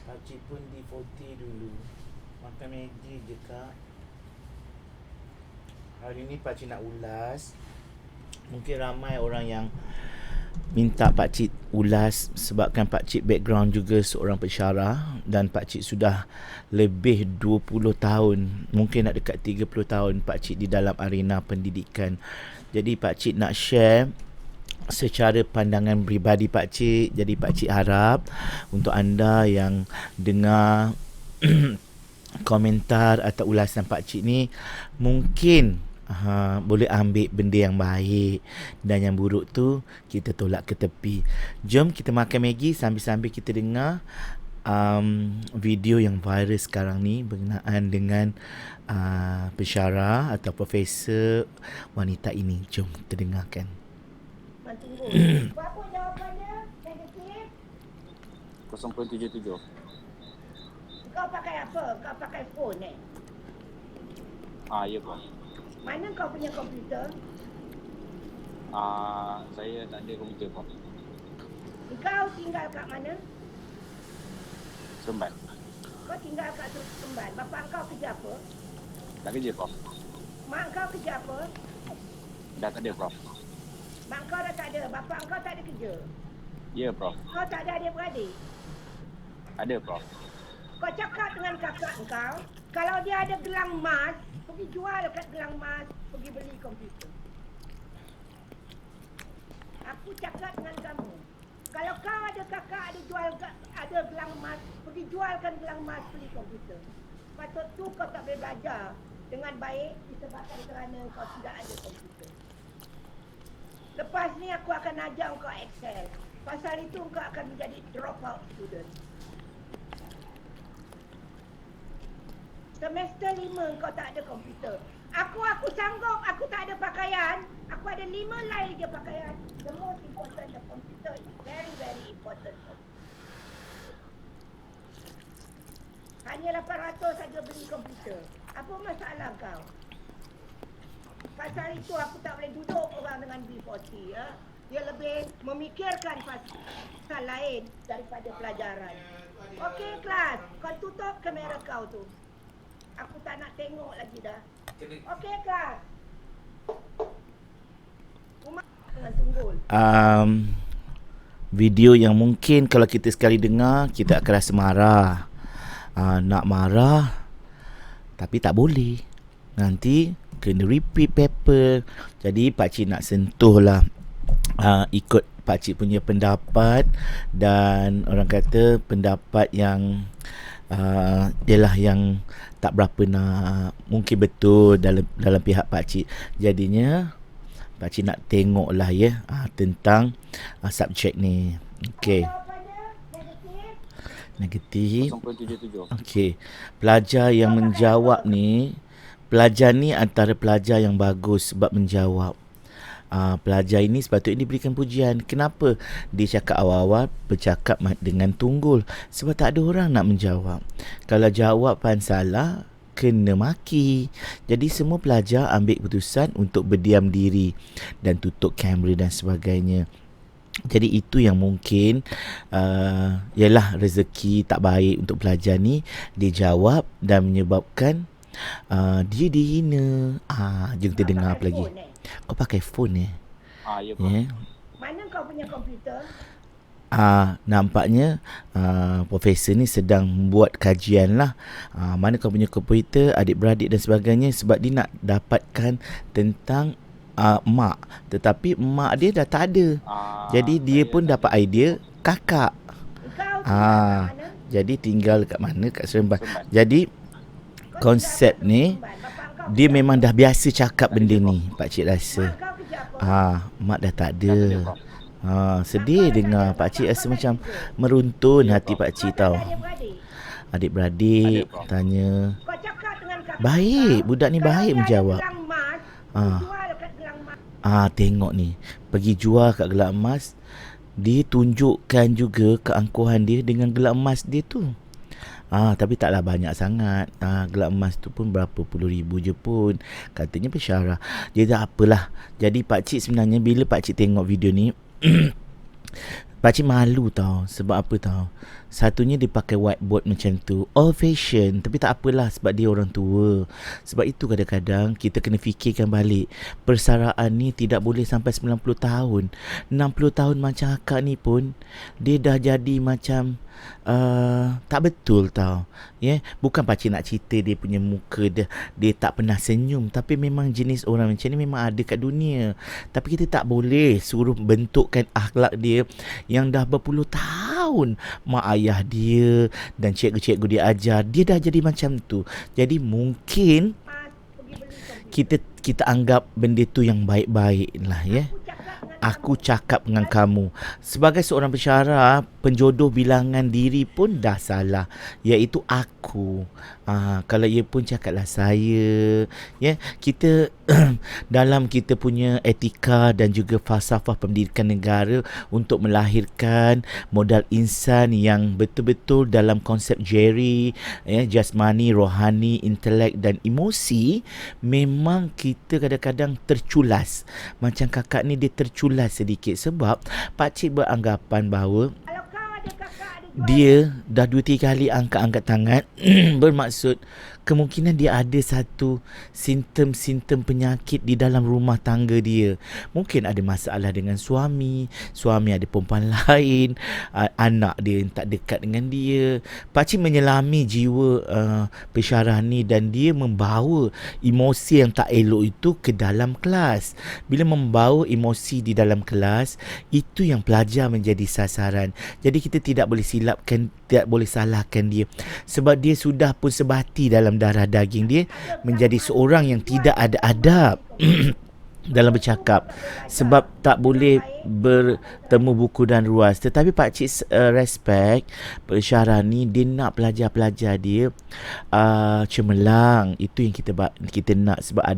Pakcik pun di 40 dulu. Makan Maggi je kak. Hari ni pakcik nak ulas. Mungkin ramai orang yang minta pakcik ulas sebabkan pakcik background juga seorang pensyarah dan pakcik sudah lebih 20 tahun, mungkin nak dekat 30 tahun pakcik di dalam arena pendidikan. Jadi pakcik nak share secara pandangan peribadi pakcik. Jadi pakcik harap untuk anda yang dengar komentar atau ulasan pakcik ni mungkin boleh ambil benda yang baik dan yang buruk tu kita tolak ke tepi. Jom kita makan Maggi sambil-sambil kita dengar video yang viral sekarang ni berkenaan dengan pensyarah atau profesor wanita ini. Jom kita dengarkan. Berapa jawapannya? Negatif? 0.77. Kau pakai apa? Kau pakai phone Ya Prof. Mana kau punya komputer? Saya tak ada komputer Prof. Kau tinggal kat mana? Seremban. Kau tinggal kat Seremban. Bapak kau kerja apa? Tak kerja Prof. Mak kau kerja apa? Dah tak ada Prof. Mak kau dah tak ada. Bapak kau tak ada kerja. Ya Prof. Kau tak ada adik-beradik? Ada Prof. Kau cakap dengan kakak kau, kalau dia ada gelang emas, pergi jual kat gelang emas, pergi beli komputer. Aku cakap dengan kamu, kalau kau ada kakak ada gelang emas, pergi jualkan gelang emas, beli komputer. Patut tu kau tak boleh belajar dengan baik disebabkan kerana kau tidak ada komputer. Lepas ni aku akan ajar kau Excel. Pasal itu kau akan menjadi dropout student. Semester 5 kau tak ada komputer. Aku sanggup, aku tak ada pakaian. Aku ada 5 lay je pakaian. The most important, the computer is very, very important. Hanya 800 saja beli komputer. Apa masalah kau? Pasal itu aku tak boleh duduk orang dengan B40 ya. Dia lebih memikirkan pasal lain daripada pelajaran. Okey kelas, kau tutup kamera kau tu. Aku tak nak tengok lagi dah. Okey kelas. Dengan tunggul. Video yang mungkin kalau kita sekali dengar kita akan rasa marah. Nak marah tapi tak boleh. Nanti kena repeat paper. Jadi pakcik nak sentuh lah ikut pakcik punya pendapat. Dan orang kata pendapat yang ialah yang tak berapa nak mungkin betul dalam pihak pakcik. Jadinya pakcik nak tengok lah ya tentang subjek ni. Okey. Negatif. 0.77. Okey. Pelajar yang menjawab ni, pelajar ni antara pelajar yang bagus sebab menjawab. Pelajar ini sepatutnya diberikan pujian. Kenapa dia cakap awal-awal bercakap dengan tunggul? Sebab tak ada orang nak menjawab. Kalau jawapan salah, kena maki. Jadi semua pelajar ambil keputusan untuk berdiam diri dan tutup kamera dan sebagainya. Jadi itu yang mungkin ialah rezeki tak baik untuk pelajar ni. Dia jawab dan menyebabkan dia dihina. Jom kita dengar apa lagi. Kau pakai phone Ya Prof. Mana kau punya komputer? Nampaknya profesor ni sedang buat kajian lah. Mana kau punya komputer, adik-beradik dan sebagainya. Sebab dia nak dapatkan tentang mak. Tetapi mak dia dah tak ada. Jadi dia pun dapat idea kakak. Jadi tinggal kat mana? Kat Seremban. Jadi konsep ni dia memang dah biasa cakap benda ni, pakcik rasa. Mak dah tak ada. Sedih dengar. Pakcik rasa macam meruntun hati pakcik tau. Adik-beradik tanya. Baik, budak ni baik menjawab. Tengok ni, pergi jual kat gelang emas. Dia tunjukkan juga keangkuhan dia dengan gelang emas dia tu. Tapi taklah banyak sangat. Gelang emas tu pun berapa puluh ribu je pun. Katanya pensyarah. Dia dah apalah. Jadi pakcik sebenarnya bila pakcik tengok video ni Pakcik malu tau. Sebab apa tau? Satunya dia pakai whiteboard macam tu, old fashion. Tapi tak apalah, sebab dia orang tua. Sebab itu kadang-kadang kita kena fikirkan balik, persaraan ni tidak boleh sampai 90 tahun. 60 tahun macam akak ni pun, dia dah jadi macam tak betul tau. Bukan pakcik nak cerita dia punya muka dia tak pernah senyum, tapi memang jenis orang macam ni memang ada kat dunia. Tapi kita tak boleh suruh bentukkan akhlak dia yang dah berpuluh tahun mak ayah dia dan cikgu-cikgu dia ajar, dia dah jadi macam tu. Jadi mungkin Mas pergi beli komputer. kita anggap benda tu yang baik-baik lah, ya. Aku cakap dengan kamu, sebagai seorang pensyarah, penjodoh bilangan diri pun dah salah, iaitu aku. Kalau ia pun cakaplah saya. Kita dalam kita punya etika dan juga falsafah pendidikan negara untuk melahirkan modal insan yang betul-betul dalam konsep Jerry, jasmani, rohani, intelek dan emosi, memang kita kadang-kadang terculas. Macam kakak ni, dia terculas sedikit sebab pakcik beranggapan bahawa Kalau kau ada kakak ada jual, dia dah 2-3 kali angkat-angkat tangan bermaksud kemungkinan dia ada satu simptom-simptom penyakit di dalam rumah tangga dia. Mungkin ada masalah dengan suami ada perempuan lain, anak dia yang tak dekat dengan dia. Pakcik menyelami jiwa pensyarah ni dan dia membawa emosi yang tak elok itu ke dalam kelas. Bila membawa emosi di dalam kelas, itu yang pelajar menjadi sasaran. Jadi kita tidak boleh salahkan dia, sebab dia sudah pun sebati dalam darah daging dia menjadi seorang yang tidak ada adab dalam bercakap, sebab tak boleh bertemu buku dan ruas. Tetapi pakcik respect pensyarah ni, dia nak pelajar-pelajar dia cemerlang. Itu yang kita nak, sebab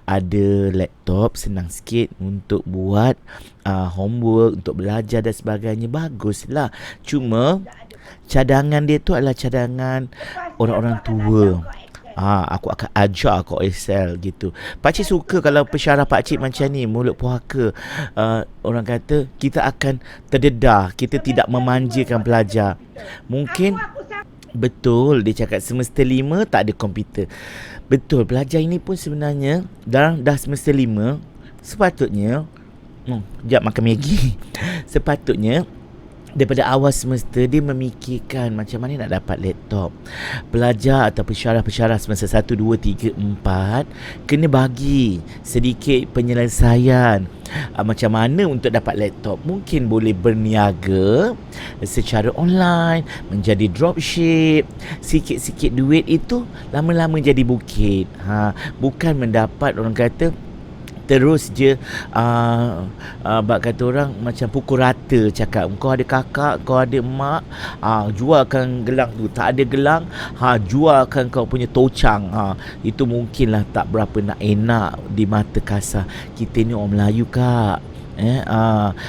ada laptop, senang sikit untuk buat homework, untuk belajar dan sebagainya. Baguslah. Cuma cadangan dia tu adalah cadangan orang-orang tua. Aku akan ajar kau Excel gitu. Pakcik suka kalau pensyarah pakcik macam ni, mulut puaka. Orang kata kita akan terdedah, kita tidak memanjakan pelajar. Mungkin betul dia cakap semester 5 tak ada komputer. Betul, pelajar ini pun sebenarnya dah semester 5 sepatutnya sekejap makan Maggi. Sepatutnya daripada awal semester dia memikirkan macam mana nak dapat laptop. Pelajar atau pensyarah-pensyarah semester 1, 2, 3, 4 kena bagi sedikit penyelesaian macam mana untuk dapat laptop. Mungkin boleh berniaga secara online, menjadi dropship. Sikit-sikit duit itu lama-lama jadi bukit. Bukan mendapat, orang kata, terus je bak kata orang macam pukul rata cakap. Kau ada kakak, kau ada mak, jualkan gelang tu. Tak ada gelang, jualkan kau punya tocang. Itu mungkinlah tak berapa nak enak di mata kasar. Kita ni orang Melayu, kak.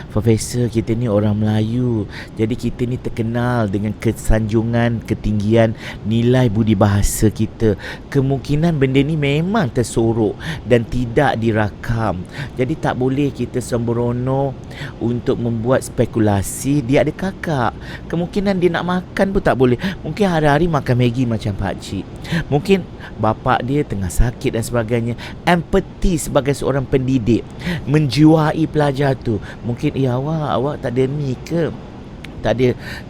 Profesor kita ni orang Melayu, jadi kita ni terkenal dengan kesanjungan, ketinggian nilai budi bahasa kita. Kemungkinan benda ni memang tersorok dan tidak dirakam. Jadi tak boleh kita sembrono untuk membuat spekulasi. Dia ada kakak, kemungkinan dia nak makan pun tak boleh. Mungkin hari-hari makan Maggi macam pakcik. Mungkin bapak dia tengah sakit dan sebagainya. Empathy sebagai seorang pendidik, menjiwai pelajar tu. Mungkin awak tak ada ni ke, tak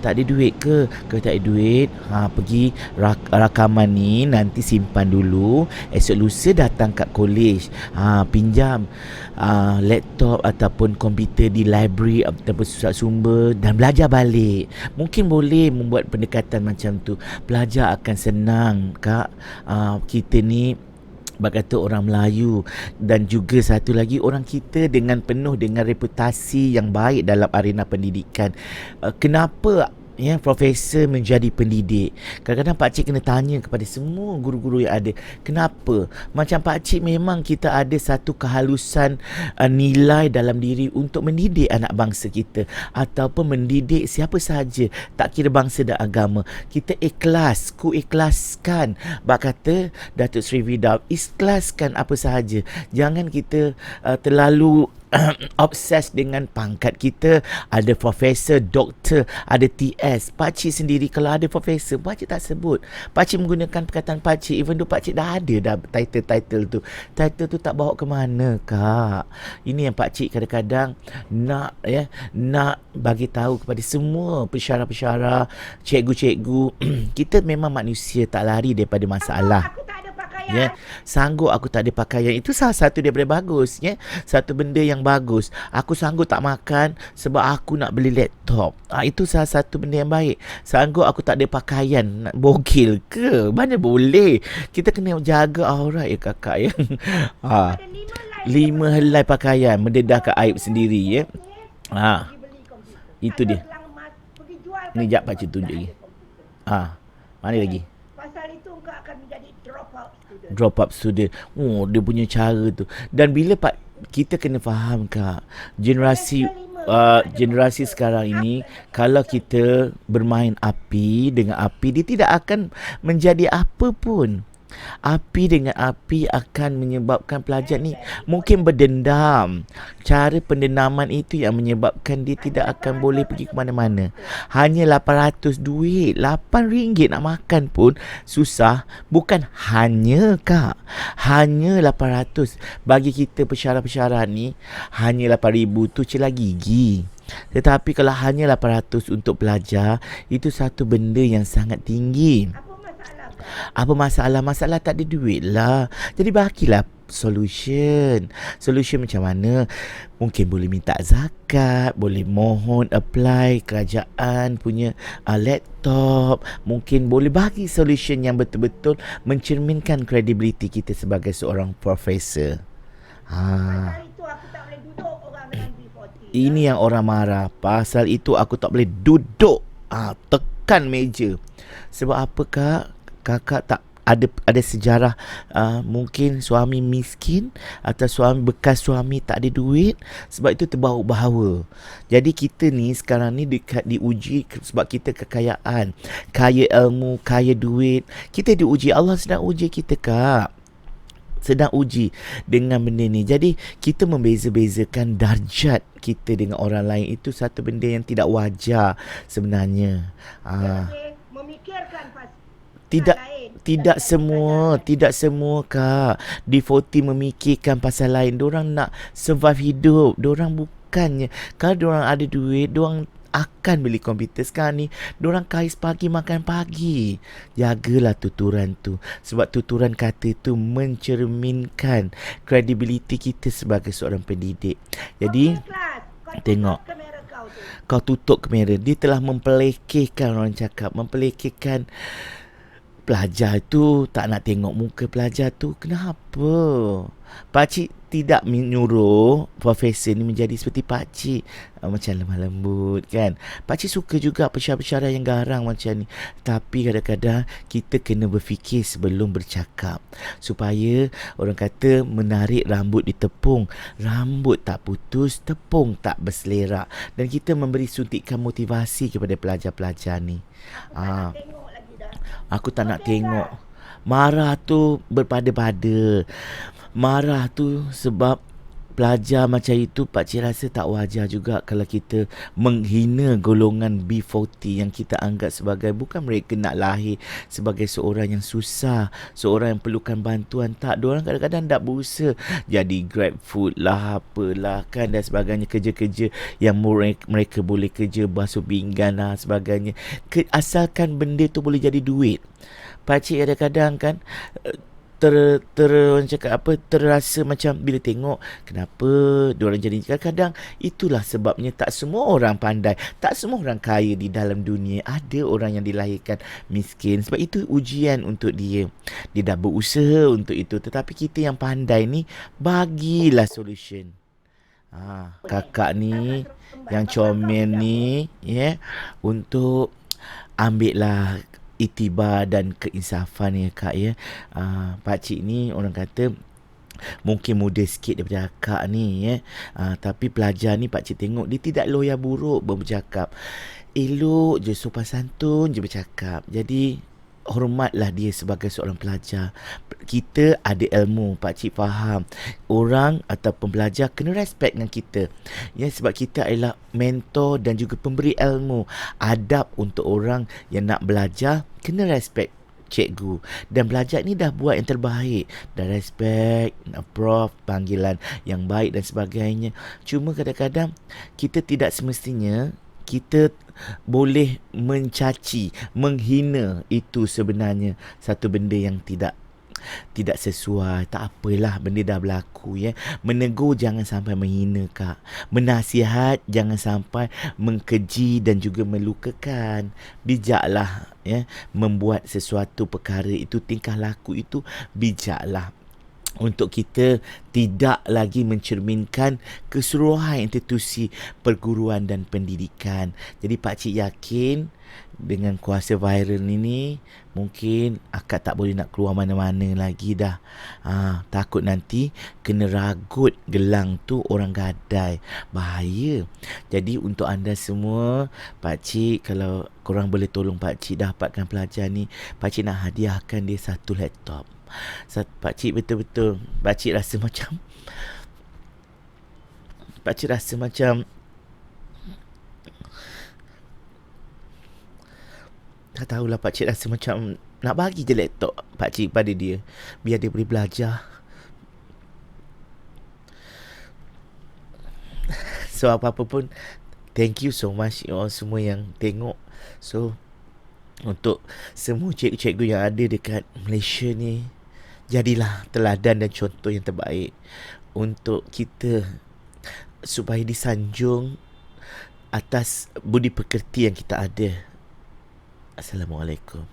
ada duit ke? Kalau tak ada duit, pergi rakaman ni nanti simpan dulu, esok lusa datang kat college, pinjam laptop ataupun komputer di library ataupun surat sumber dan belajar balik. Mungkin boleh membuat pendekatan macam tu. Pelajar akan senang, kak. Kita ni kata orang Melayu, dan juga satu lagi, orang kita dengan penuh dengan reputasi yang baik dalam arena pendidikan. Kenapa profesor menjadi pendidik? Kadang-kadang pakcik kena tanya kepada semua guru-guru yang ada, kenapa? Macam pakcik memang kita ada satu kehalusan nilai dalam diri untuk mendidik anak bangsa kita, ataupun mendidik siapa sahaja, tak kira bangsa dan agama. Kita ikhlas, ikhlaskan. Bak kata Datuk Seri Vida, ikhlaskan apa sahaja. Jangan kita terlalu obses dengan pangkat kita. Ada profesor, doktor, ada TS. Pakcik sendiri kalau ada profesor, pakcik tak sebut. Pakcik menggunakan perkataan pakcik, even though pakcik dah ada dah title tu. Title tu tak bawa ke mana, Kak. Ini yang pakcik kadang-kadang nak bagi tahu kepada semua pensyarah-pensyarah, cikgu-cikgu. Kita memang manusia, tak lari daripada masalah. Aku tak ada pakaian. Ya, sanggup aku tak ada pakaian. Itu salah satu daripada bagus, ya. Satu benda yang bagus. Aku sanggup tak makan sebab aku nak beli laptop. Itu salah satu benda yang baik. Sanggup aku tak ada pakaian, nak bogil ke? Mana boleh. Kita kena jaga aurat ya, kakak, ya. Ada 5 5 helai pakaian mendedahkan aib sendiri, ya. Pergi beli komputer. Itu Ada dia. gelang emas, pergi jual. Ni jap pakcik tunjuk lagi. Mana lagi? Pasal itu engkau akan menjadi drop out student. Drop up student. Oh, dia punya cara tu. Dan bila kita kena faham, Kak, generasi sekarang ini, kalau kita bermain api dengan api, dia tidak akan menjadi apa pun. Api dengan api akan menyebabkan pelajar ni mungkin berdendam. Cara pendendaman itu yang menyebabkan dia tidak akan boleh pergi ke mana-mana. Hanya 800 duit, RM8 nak makan pun susah. Bukan hanya, Kak, hanya 800. Bagi kita pensyarah-pensyarah ni, hanya 8,000 tu celah gigi. Tetapi kalau hanya 800 untuk belajar, itu satu benda yang sangat tinggi. Apa masalah? Masalah tak ada duit lah. Jadi bagilah solution macam mana. Mungkin boleh minta zakat, boleh mohon apply kerajaan punya laptop. Mungkin boleh bagi solution yang betul-betul mencerminkan kredibiliti kita sebagai seorang profesor. Pasal itu aku tak boleh duduk orang dengan B40. Ini yang orang marah. Pasal itu aku tak boleh duduk, tekan meja. Sebab apa, Kak? Kakak tak ada sejarah, mungkin suami miskin atau bekas suami tak ada duit, sebab itu terbawa-bawa. Jadi kita ni sekarang ni diuji sebab kita kekayaan, kaya ilmu, kaya duit. Kita diuji, Allah sedang uji kita, Kak. Sedang uji dengan benda ni. Jadi kita membeza-bezakan darjat kita dengan orang lain. Itu satu benda yang tidak wajar sebenarnya. Memikirkan Tidak semua, Kak. D40 memikirkan pasal lain. Diorang nak survive hidup. Diorang bukannya, kalau diorang ada duit, diorang akan beli komputer. Sekarang ni diorang kais pagi makan pagi. Jagalah tuturan tu, sebab tuturan kata tu mencerminkan kredibiliti kita sebagai seorang pendidik. Jadi tengok, kau tutup kamera. Dia telah mempelekehkan, orang cakap, mempelekehkan pelajar tu. Tak nak tengok muka pelajar tu. Kenapa? Pakcik tidak menyuruh profesor ni menjadi seperti pakcik, macam lemah lembut, kan. Pakcik suka juga pensyarah-pensyarah yang garang macam ni. Tapi kadang-kadang kita kena berfikir sebelum bercakap. Supaya orang kata menarik rambut ditepung. Rambut tak putus, tepung tak berselerak. Dan kita memberi suntikan motivasi kepada pelajar-pelajar ni. Aku tak nak tengok. Marah tu berpada-pada. Marah tu sebab pelajar macam itu, pakcik rasa tak wajar juga kalau kita menghina golongan B40 yang kita anggap sebagai, bukan mereka nak lahir sebagai seorang yang susah, seorang yang perlukan bantuan. Tak, diorang kadang-kadang tak berusaha jadi grab food lah, apalah, kan, dan sebagainya. Kerja-kerja yang mereka boleh kerja, basuh pinggan lah, sebagainya. Asalkan benda tu boleh jadi duit. Pakcik kadang-kadang kan orang cakap apa, terasa macam bila tengok kenapa diorang jadi. Kadang-kadang itulah sebabnya tak semua orang pandai, tak semua orang kaya di dalam dunia. Ada orang yang dilahirkan miskin, sebab itu ujian untuk dia. Dia dah berusaha untuk itu, tetapi kita yang pandai ni bagilah solution. Kakak ni yang comel ni, untuk ambillah itibar dan keinsafan, ya, Kak, ya. Pakcik ni orang kata mungkin muda sikit daripada akak ni, ya. Tapi pelajar ni pakcik tengok dia tidak loya buruk bercakap. Elok je, sopan santun je bercakap. Jadi hormatlah dia sebagai seorang pelajar. Kita ada ilmu, pakcik faham. Orang ataupun pelajar kena respect dengan kita. Ya, sebab kita adalah mentor dan juga pemberi ilmu. Adab untuk orang yang nak belajar, kena respect cikgu. Dan belajar ni dah buat yang terbaik. Dah respect, prof, panggilan yang baik dan sebagainya. Cuma kadang-kadang kita tidak semestinya kita boleh mencaci, menghina. Itu sebenarnya satu benda yang tidak sesuai. Tak apalah, benda dah berlaku ya. Menegur jangan sampai menghina kak. Menasihat jangan sampai mengkeji dan juga melukakan. Bijaklah ya, membuat sesuatu perkara itu, tingkah laku itu bijaklah, untuk kita tidak lagi mencerminkan keseluruhan institusi perguruan dan pendidikan. Jadi pakcik yakin dengan kuasa viral ini mungkin akak tak boleh nak keluar mana-mana lagi dah. Takut nanti kena ragut gelang tu orang gadai. Bahaya. Jadi untuk anda semua, pakcik kalau korang boleh tolong pakcik dapatkan pelajar ni, pakcik nak hadiahkan dia satu laptop. Pakcik betul-betul, pakcik rasa macam tak tahulah, pakcik rasa macam nak bagi je laptop pakcik pada dia, biar dia boleh belajar. So apa-apa pun, thank you so much you all semua yang tengok. So untuk semua cikgu-cikgu yang ada dekat Malaysia ni, jadilah teladan dan contoh yang terbaik untuk kita, supaya disanjung atas budi pekerti yang kita ada. Assalamualaikum.